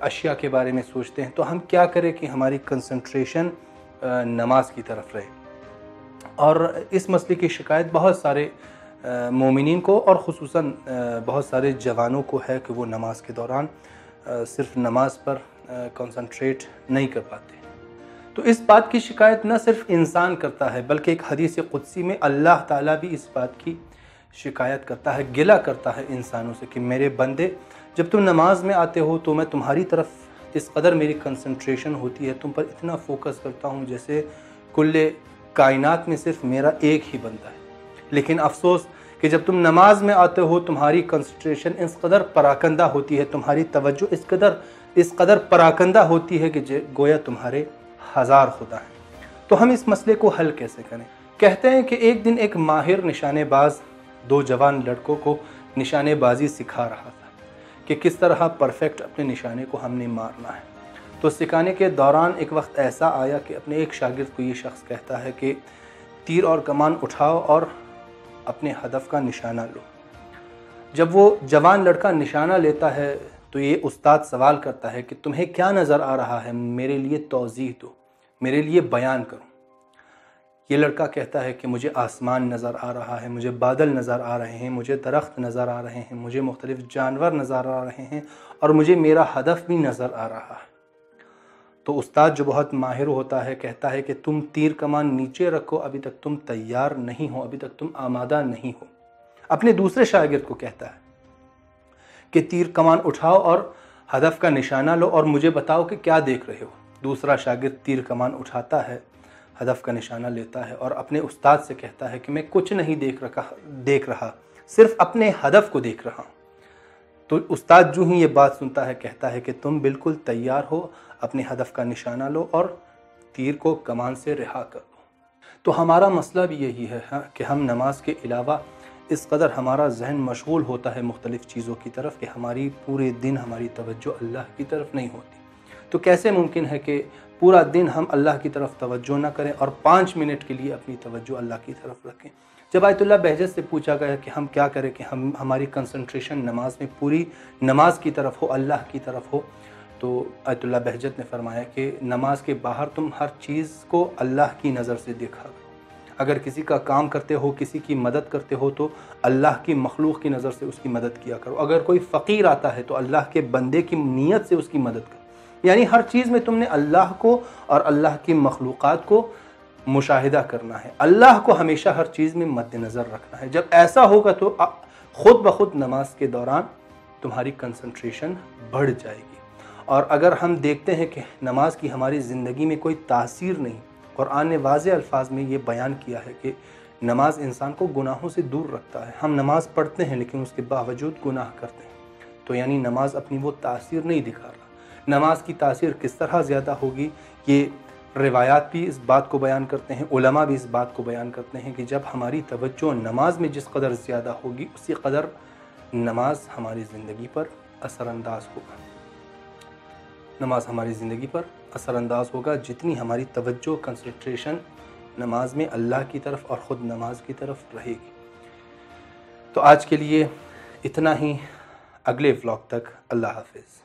اشیاء کے بارے میں سوچتے ہیں، تو ہم کیا کریں کہ ہماری کنسنٹریشن نماز کی طرف رہے۔ اور اس مسئلے کی شکایت بہت سارے مومنین کو اور خصوصاً بہت سارے جوانوں کو ہے کہ وہ نماز کے دوران صرف نماز پر کنسنٹریٹ نہیں کر پاتے۔ تو اس بات کی شکایت نہ صرف انسان کرتا ہے بلکہ ایک حدیث قدسی میں اللہ تعالیٰ بھی اس بات کی شکایت کرتا ہے، گلہ کرتا ہے انسانوں سے کہ میرے بندے جب تم نماز میں آتے ہو تو میں تمہاری طرف اس قدر میری کنسنٹریشن ہوتی ہے، تم پر اتنا فوکس کرتا ہوں جیسے کل کائنات میں صرف میرا ایک ہی بندہ ہے۔ لیکن افسوس کہ جب تم نماز میں آتے ہو تمہاری کنسنٹریشن اس قدر پراکندہ ہوتی ہے، تمہاری توجہ اس قدر پراکندہ ہوتی ہے کہ گویا تمہارے ہزار خدا ہیں۔ تو ہم اس مسئلے کو حل کیسے کریں؟ کہتے ہیں کہ ایک دن ایک ماہر نشانے باز دو جوان لڑکوں کو نشانے بازی سکھا رہا تھا کہ کس طرح پرفیکٹ اپنے نشانے کو ہم نے مارنا ہے۔ تو سکھانے کے دوران ایک وقت ایسا آیا کہ اپنے ایک شاگرد کو یہ شخص کہتا ہے کہ تیر اور کمان اٹھاؤ اور اپنے ہدف کا نشانہ لو۔ جب وہ جوان لڑکا نشانہ لیتا ہے تو یہ استاد سوال کرتا ہے کہ تمہیں کیا نظر آ رہا ہے، میرے لیے توضیح دو، میرے لیے بیان کرو۔ یہ لڑکا کہتا ہے کہ مجھے آسمان نظر آ رہا ہے، مجھے بادل نظر آ رہے ہیں، مجھے درخت نظر آ رہے ہیں، مجھے مختلف جانور نظر آ رہے ہیں اور مجھے میرا ہدف بھی نظر آ رہا ہے۔ تو استاد جو بہت ماہر ہوتا ہے کہتا ہے کہ تم تیر کمان نیچے رکھو، ابھی تک تم تیار نہیں ہو، ابھی تک تم آمادہ نہیں ہو۔ اپنے دوسرے شاگرد کو کہتا ہے کہ تیر کمان اٹھاؤ اور ہدف کا نشانہ لو اور مجھے بتاؤ کہ کیا دیکھ رہے ہو۔ دوسرا شاگرد تیر کمان اٹھاتا ہے، ہدف کا نشانہ لیتا ہے اور اپنے استاد سے کہتا ہے کہ میں کچھ نہیں دیکھ رہا، صرف اپنے ہدف کو دیکھ رہا ہوں۔ تو استاد جو ہی یہ بات سنتا ہے کہتا ہے کہ تم بالکل تیار ہو، اپنے ہدف کا نشانہ لو اور تیر کو کمان سے رہا کر دو۔ تو ہمارا مسئلہ بھی یہی ہے کہ ہم نماز کے علاوہ اس قدر ہمارا ذہن مشغول ہوتا ہے مختلف چیزوں کی طرف کہ ہماری پورے دن ہماری توجہ اللہ کی طرف نہیں ہوتی۔ تو کیسے ممکن ہے کہ پورا دن ہم اللہ کی طرف توجہ نہ کریں اور 5 منٹ کے لیے اپنی توجہ اللہ کی طرف رکھیں؟ جب آیت اللہ بہجت سے پوچھا گیا کہ ہم کیا کریں کہ ہماری کنسنٹریشن نماز میں پوری نماز کی طرف ہو، اللہ کی طرف ہو، تو آیت اللہ بہجت نے فرمایا کہ نماز کے باہر تم ہر چیز کو اللہ کی نظر سے دیکھا کرو۔ اگر کسی کا کام کرتے ہو، کسی کی مدد کرتے ہو تو اللہ کی مخلوق کی نظر سے اس کی مدد کیا کرو۔ اگر کوئی فقیر آتا ہے تو اللہ کے بندے کی نیت سے اس کی مدد کرو۔ یعنی ہر چیز میں تم نے اللہ کو اور اللہ کی مخلوقات کو مشاہدہ کرنا ہے، اللہ کو ہمیشہ ہر چیز میں مد نظر رکھنا ہے۔ جب ایسا ہوگا تو خود بخود نماز کے دوران تمہاری کنسنٹریشن بڑھ جائے گی۔ اور اگر ہم دیکھتے ہیں کہ نماز کی ہماری زندگی میں کوئی تاثیر نہیں، قرآن نے واضح الفاظ میں یہ بیان کیا ہے کہ نماز انسان کو گناہوں سے دور رکھتا ہے۔ ہم نماز پڑھتے ہیں لیکن اس کے باوجود گناہ کرتے ہیں، تو یعنی نماز اپنی وہ تاثیر نہیں دکھا رہا۔ نماز کی تاثیر کس طرح زیادہ ہوگی، یہ روایات بھی اس بات کو بیان کرتے ہیں، علماء بھی اس بات کو بیان کرتے ہیں کہ جب ہماری توجہ نماز میں جس قدر زیادہ ہوگی اسی قدر نماز ہماری زندگی پر اثر انداز ہوگا۔ نماز ہماری زندگی پر اثر انداز ہوگا جتنی ہماری توجہ کنسنٹریشن نماز میں اللہ کی طرف اور خود نماز کی طرف رہے گی۔ تو آج کے لیے اتنا ہی، اگلے ولاگ تک اللہ حافظ۔